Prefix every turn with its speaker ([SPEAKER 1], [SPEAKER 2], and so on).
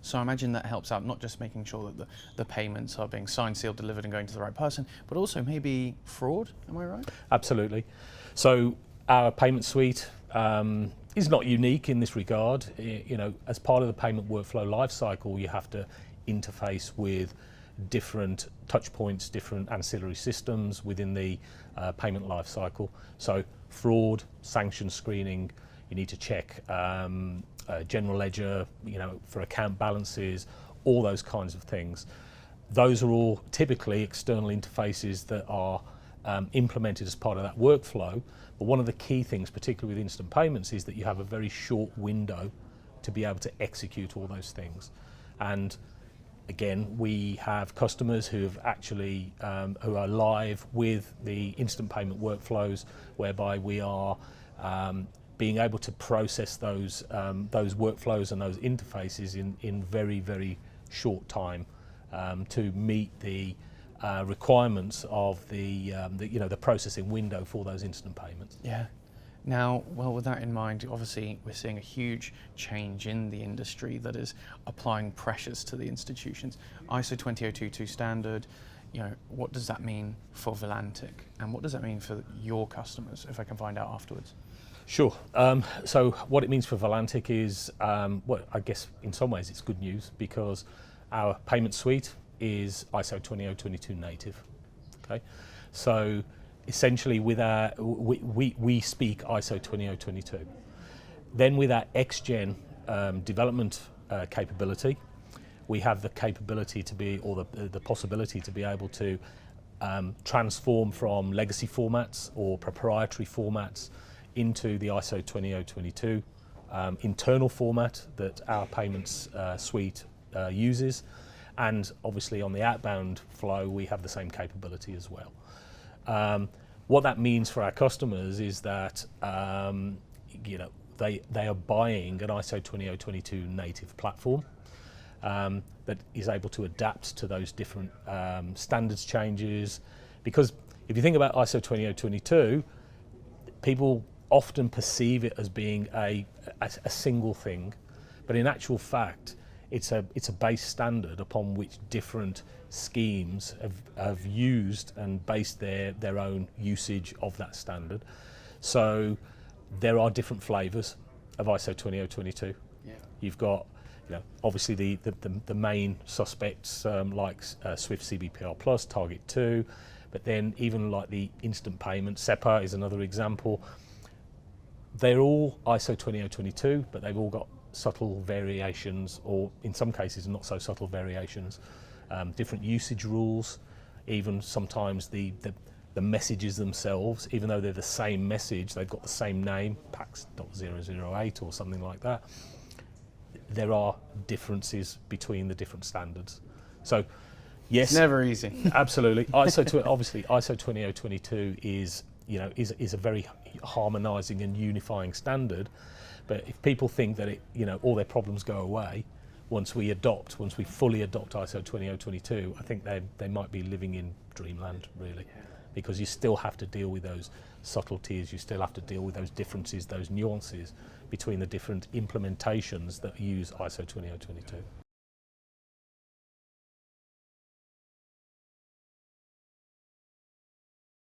[SPEAKER 1] So I imagine that helps out not just making sure that the payments are being signed, sealed, delivered and going to the right person, but also maybe fraud, am I right?
[SPEAKER 2] Absolutely. So our payment suite is not unique in this regard. As part of the payment workflow lifecycle, you have to interface with different touch points, different ancillary systems within the payment lifecycle. So fraud, sanction screening, you need to check general ledger, for account balances, all those kinds of things. Those are all typically external interfaces that are implemented as part of that workflow. But one of the key things, particularly with instant payments, is that you have a very short window to be able to execute all those things. And again, we have customers who have actually who are live with the instant payment workflows, whereby we are being able to process those workflows and those interfaces in very, very short time to meet the requirements of the processing window for those instant payments.
[SPEAKER 1] Yeah. Now, well, with that in mind, obviously we're seeing a huge change in the industry that is applying pressures to the institutions. ISO 20022 standard, what does that mean for Valantic, and what does that mean for your customers, if I can find out afterwards?
[SPEAKER 2] Sure. So what it means for Valantic is, I guess in some ways it's good news, because our payment suite is ISO 20022 native. Okay, so essentially with our we speak ISO 20022. Then with our X-Gen development capability, we have the capability to be, or the possibility to be able to transform from legacy formats or proprietary formats into the ISO 20022 internal format that our payments suite uses. And obviously on the outbound flow, we have the same capability as well. What that means for our customers is that they are buying an ISO 20022 native platform that is able to adapt to those different standards changes. Because if you think about ISO 20022, people often perceive it as being a single thing, but in actual fact, it's a base standard upon which different schemes have used and based their own usage of that standard. So there are different flavors of ISO 20022.
[SPEAKER 1] Yeah.
[SPEAKER 2] You've got obviously the main suspects like Swift CBPR Plus, Target 2, but then even like the instant payment, SEPA is another example. They're all ISO 20022, but they've all got subtle variations, or in some cases not so subtle variations, different usage rules, even sometimes the messages themselves, even though they're the same message, they've got the same name, pax.008 or something like that. There are differences between the different standards. So yes,
[SPEAKER 1] it's never easy.
[SPEAKER 2] Absolutely. Obviously ISO 20022 is a very harmonizing and unifying standard. But if people think that all their problems go away once we fully adopt ISO 20022, I think they might be living in dreamland, really. Yeah. Because you still have to deal with those subtleties, you still have to deal with those differences, those nuances between the different implementations that use ISO 20022.